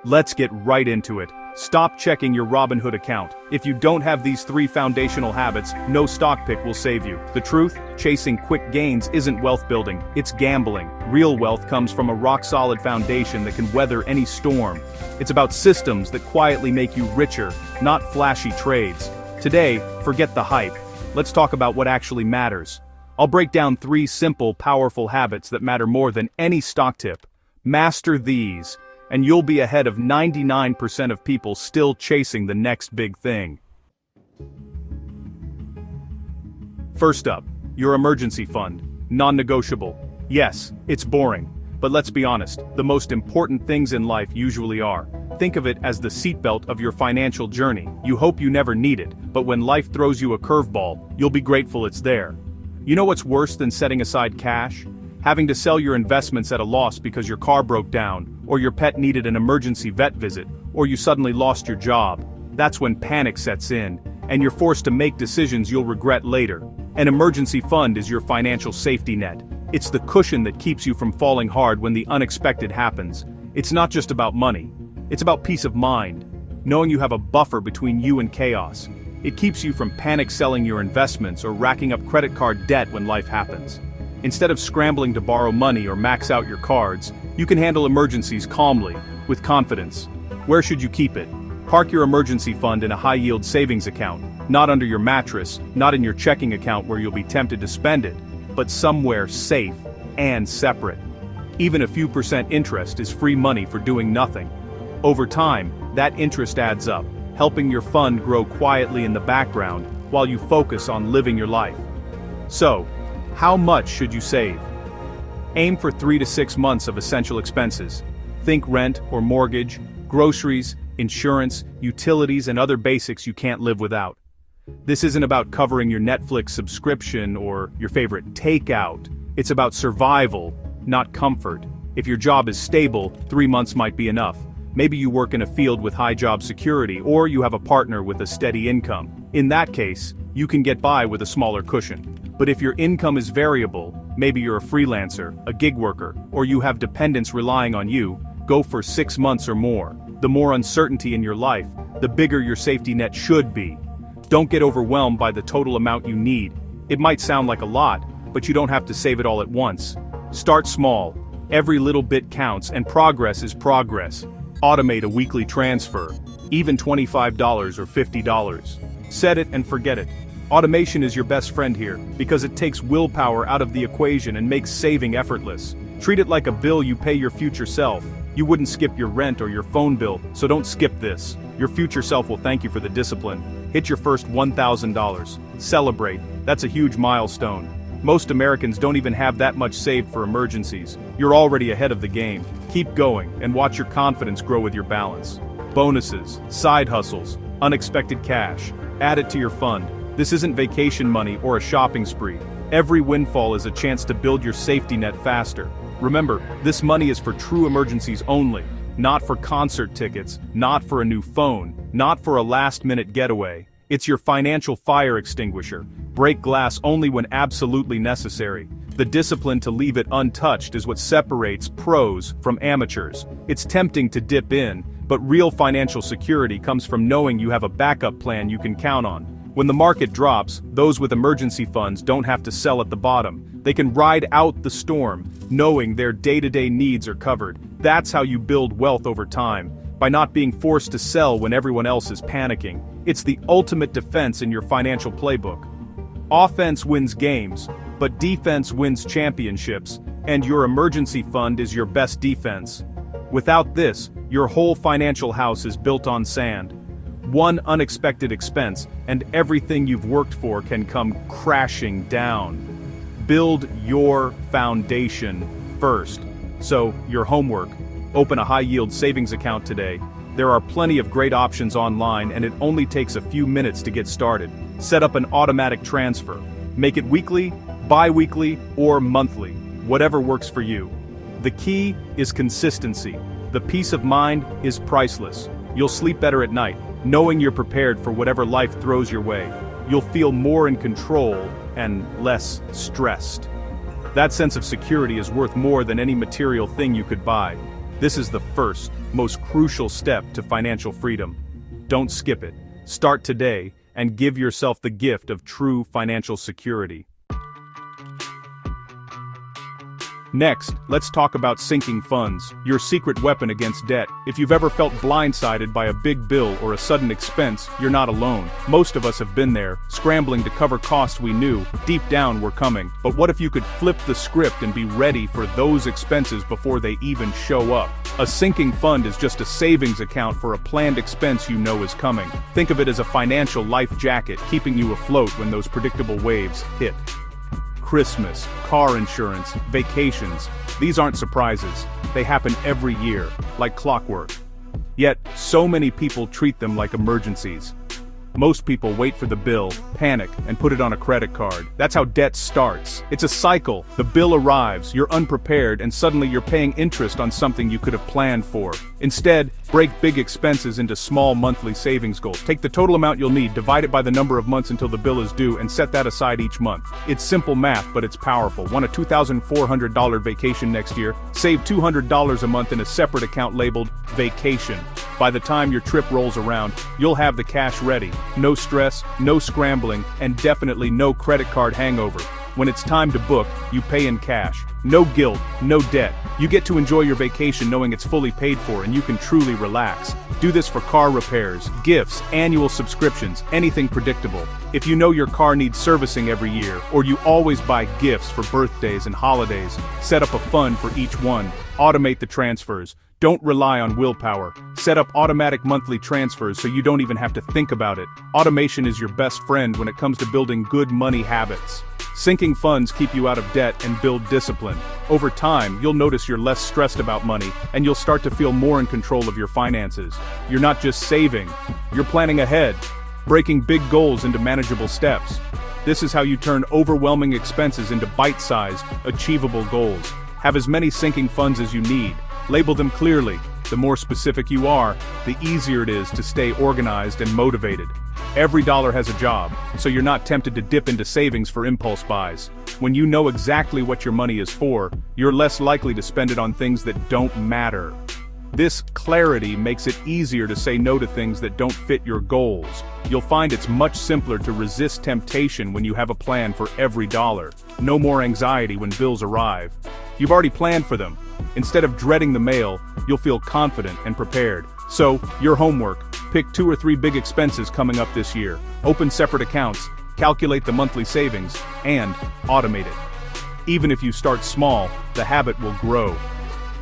Let's get right into it. Stop checking your Robinhood account. If you don't have these 3 foundational habits, no stock pick will save you. The truth? Chasing quick gains isn't wealth building, it's gambling. Real wealth comes from a rock-solid foundation that can weather any storm. It's about systems that quietly make you richer, not flashy trades. Today, forget the hype. Let's talk about what actually matters. I'll break down 3 simple, powerful habits that matter more than any stock tip. Master these, and you'll be ahead of 99% of people still chasing the next big thing. First up, your emergency fund. Non-negotiable. Yes, it's boring, but let's be honest, the most important things in life usually are. Think of it as the seatbelt of your financial journey. You hope you never need it, but when life throws you a curveball, you'll be grateful it's there. You know what's worse than setting aside cash? Having to sell your investments at a loss because your car broke down, or your pet needed an emergency vet visit, or you suddenly lost your job. That's when panic sets in, and you're forced to make decisions you'll regret later. An emergency fund is your financial safety net. It's the cushion that keeps you from falling hard when the unexpected happens. It's not just about money. It's about peace of mind, knowing you have a buffer between you and chaos. It keeps you from panic selling your investments or racking up credit card debt when life happens. Instead of scrambling to borrow money or max out your cards, you can handle emergencies calmly, with confidence. Where should you keep it? Park your emergency fund in a high-yield savings account, not under your mattress, not in your checking account where you'll be tempted to spend it, but somewhere safe and separate. Even a few % interest is free money for doing nothing. Over time, that interest adds up, helping your fund grow quietly in the background while you focus on living your life. So, how much should you save? Aim for 3 to 6 months of essential expenses. Think rent or mortgage, groceries, insurance, utilities, and other basics you can't live without. This isn't about covering your Netflix subscription or your favorite takeout. It's about survival, not comfort. If your job is stable, 3 months might be enough. Maybe you work in a field with high job security, or you have a partner with a steady income. In that case, you can get by with a smaller cushion. But if your income is variable, maybe you're a freelancer, a gig worker, or you have dependents relying on you, go for 6 months or more. The more uncertainty in your life, the bigger your safety net should be. Don't get overwhelmed by the total amount you need. It might sound like a lot, but you don't have to save it all at once. Start small. Every little bit counts, and progress is progress. Automate a weekly transfer, even $25 or $50. Set it and forget it. Automation is your best friend here, because it takes willpower out of the equation and makes saving effortless. Treat it like a bill you pay your future self. You wouldn't skip your rent or your phone bill, so don't skip this. Your future self will thank you for the discipline. Hit your first $1,000. Celebrate. That's a huge milestone. Most Americans don't even have that much saved for emergencies. You're already ahead of the game. Keep going and watch your confidence grow with your balance. Bonuses, side hustles, unexpected cash. Add it to your fund. This isn't vacation money or a shopping spree. Every windfall is a chance to build your safety net faster. Remember, this money is for true emergencies only, not for concert tickets, not for a new phone, not for a last-minute getaway. It's your financial fire extinguisher. Break glass only when absolutely necessary. The discipline to leave it untouched is what separates pros from amateurs. It's tempting to dip in, but real financial security comes from knowing you have a backup plan you can count on. When the market drops, those with emergency funds don't have to sell at the bottom. They can ride out the storm, knowing their day-to-day needs are covered. That's how you build wealth over time, by not being forced to sell when everyone else is panicking. It's the ultimate defense in your financial playbook. Offense wins games, but defense wins championships, and your emergency fund is your best defense. Without this, your whole financial house is built on sand. One unexpected expense, and everything you've worked for can come crashing down. Build your foundation first. So, your homework. Open a high-yield savings account today. There are plenty of great options online, and it only takes a few minutes to get started. Set up an automatic transfer. Make it weekly, bi-weekly, or monthly. Whatever works for you. The key is consistency. The peace of mind is priceless. You'll sleep better at night, knowing you're prepared for whatever life throws your way. You'll feel more in control and less stressed. That sense of security is worth more than any material thing you could buy. This is the first, most crucial step to financial freedom. Don't skip it. Start today and give yourself the gift of true financial security. Next, let's talk about sinking funds, your secret weapon against debt. If you've ever felt blindsided by a big bill or a sudden expense, you're not alone. Most of us have been there, scrambling to cover costs we knew, deep down, were coming. But what if you could flip the script and be ready for those expenses before they even show up? A sinking fund is just a savings account for a planned expense you know is coming. Think of it as a financial life jacket, keeping you afloat when those predictable waves hit. Christmas, car insurance, vacations. These aren't surprises. They happen every year, like clockwork. Yet, so many people treat them like emergencies. Most people wait for the bill, panic, and put it on a credit card. That's how debt starts. It's a cycle. The bill arrives, you're unprepared, and suddenly you're paying interest on something you could have planned for. Instead, break big expenses into small monthly savings goals. Take the total amount you'll need, divide it by the number of months until the bill is due, and set that aside each month. It's simple math, but it's powerful. Want a $2,400 vacation next year? Save $200 a month in a separate account labeled Vacation. By the time your trip rolls around, you'll have the cash ready. No stress, no scrambling, and definitely no credit card hangover. When it's time to book, you pay in cash. No guilt, no debt. You get to enjoy your vacation knowing it's fully paid for and you can truly relax. Do this for car repairs, gifts, annual subscriptions, anything predictable. If you know your car needs servicing every year, or you always buy gifts for birthdays and holidays, set up a fund for each one. Automate the transfers. Don't rely on willpower. Set up automatic monthly transfers so you don't even have to think about it. Automation is your best friend when it comes to building good money habits. Sinking funds keep you out of debt and build discipline. Over time, you'll notice you're less stressed about money, and you'll start to feel more in control of your finances. You're not just saving, you're planning ahead, breaking big goals into manageable steps. This is how you turn overwhelming expenses into bite-sized, achievable goals. Have as many sinking funds as you need. Label them clearly. The more specific you are, the easier it is to stay organized and motivated. Every dollar has a job, so you're not tempted to dip into savings for impulse buys. When you know exactly what your money is for, you're less likely to spend it on things that don't matter. This clarity makes it easier to say no to things that don't fit your goals. You'll find it's much simpler to resist temptation when you have a plan for every dollar. No more anxiety when bills arrive. You've already planned for them. Instead of dreading the mail, you'll feel confident and prepared. So, your homework: pick 2 or 3 big expenses coming up this year. Open separate accounts, calculate the monthly savings, and automate it. Even if you start small, the habit will grow.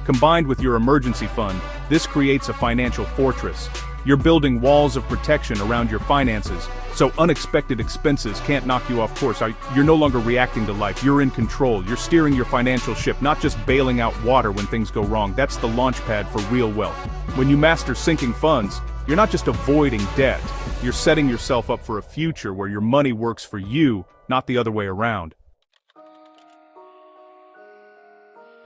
Combined with your emergency fund, this creates a financial fortress. You're building walls of protection around your finances, so unexpected expenses can't knock you off course. You're no longer reacting to life, you're in control. You're steering your financial ship, not just bailing out water when things go wrong. That's the launch pad for real wealth. When you master sinking funds, you're not just avoiding debt, you're setting yourself up for a future where your money works for you, not the other way around.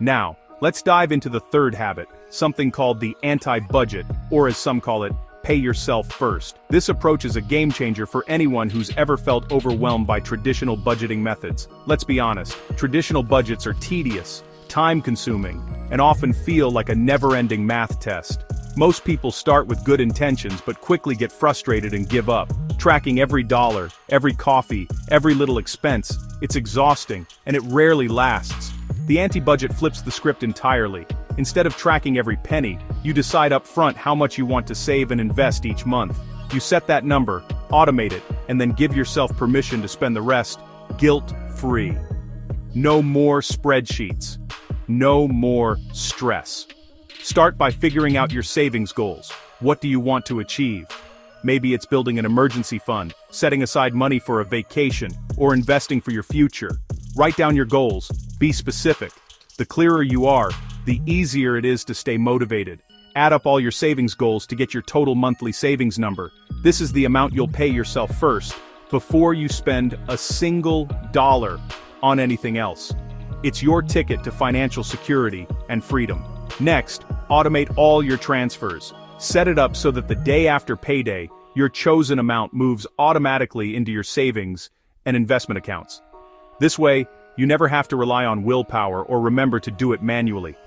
Now, let's dive into the third habit, something called the anti-budget, or as some call it, pay yourself first. This approach is a game changer for anyone who's ever felt overwhelmed by traditional budgeting methods. Let's be honest, traditional budgets are tedious, time-consuming, and often feel like a never-ending math test. Most people start with good intentions but quickly get frustrated and give up. Tracking every dollar, every coffee, every little expense, it's exhausting, and it rarely lasts. The anti-budget flips the script entirely. Instead of tracking every penny, you decide up front how much you want to save and invest each month. You set that number, automate it, and then give yourself permission to spend the rest guilt-free. No more spreadsheets. No more stress. Start by figuring out your savings goals. What do you want to achieve? Maybe it's building an emergency fund, setting aside money for a vacation, or investing for your future. Write down your goals. Be specific. The clearer you are, the easier it is to stay motivated. Add up all your savings goals to get your total monthly savings number. This is the amount you'll pay yourself first, before you spend a single dollar on anything else. It's your ticket to financial security and freedom. Next, automate all your transfers. Set it up so that the day after payday, your chosen amount moves automatically into your savings and investment accounts. This way, you never have to rely on willpower or remember to do it manually.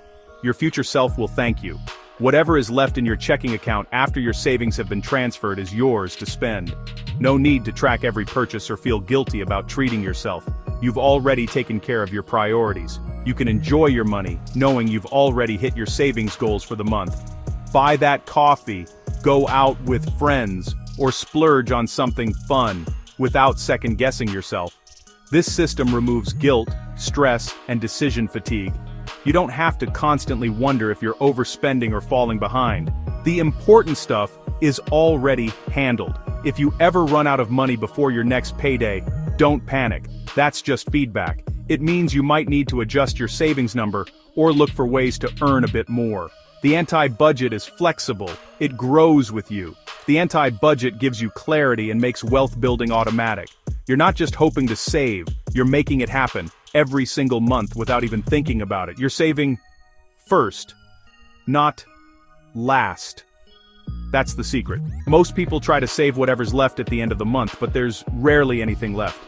your future self will thank you. Whatever is left in your checking account after your savings have been transferred is yours to spend. No need to track every purchase or feel guilty about treating yourself. You've already taken care of your priorities. You can enjoy your money, knowing you've already hit your savings goals for the month. Buy that coffee, go out with friends, or splurge on something fun, without second-guessing yourself. This system removes guilt, stress, and decision fatigue. You don't have to constantly wonder if you're overspending or falling behind. The important stuff is already handled. If you ever run out of money before your next payday, don't panic. That's just feedback. It means you might need to adjust your savings number or look for ways to earn a bit more. The anti-budget is flexible. It grows with you. The anti-budget gives you clarity and makes wealth building automatic. You're not just hoping to save, you're making it happen every single month without even thinking about it. You're saving first, not last. That's the secret. Most people try to save whatever's left at the end of the month, but there's rarely anything left.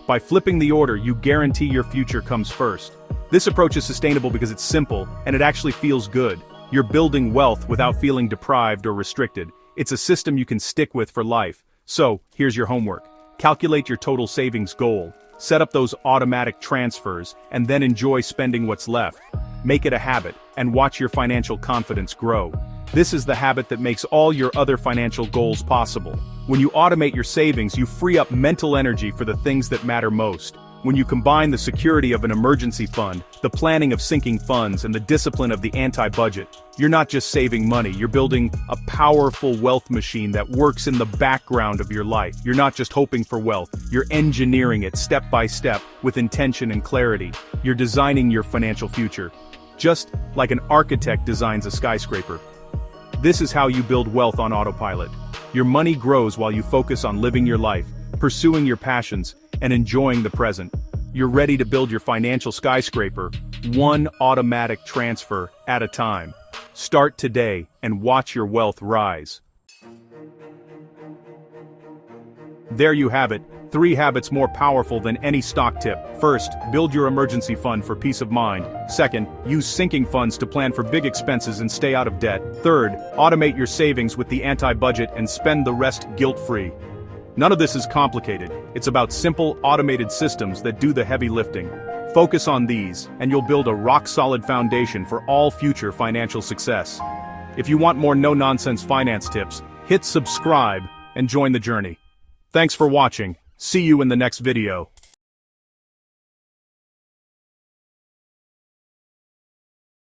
By flipping the order, you guarantee your future comes first. This approach is sustainable because it's simple, and it actually feels good. You're building wealth without feeling deprived or restricted. It's a system you can stick with for life. So, here's your homework. Calculate your total savings goal. Set up those automatic transfers, and then enjoy spending what's left. Make it a habit, and watch your financial confidence grow. This is the habit that makes all your other financial goals possible. When you automate your savings, you free up mental energy for the things that matter most. When you combine the security of an emergency fund, the planning of sinking funds, and the discipline of the anti-budget, you're not just saving money, you're building a powerful wealth machine that works in the background of your life. You're not just hoping for wealth, you're engineering it step by step with intention and clarity. You're designing your financial future, just like an architect designs a skyscraper. This is how you build wealth on autopilot. Your money grows while you focus on living your life, pursuing your passions, and enjoying the present. You're ready to build your financial skyscraper, one automatic transfer at a time. Start today and watch your wealth rise. There you have it, 3 habits more powerful than any stock tip. First, build your emergency fund for peace of mind. Second, use sinking funds to plan for big expenses and stay out of debt. Third, automate your savings with the anti-budget and spend the rest guilt-free. None of this is complicated. It's about simple, automated systems that do the heavy lifting. Focus on these, and you'll build a rock-solid foundation for all future financial success. If you want more no-nonsense finance tips, hit subscribe and join the journey. Thanks for watching. See you in the next video.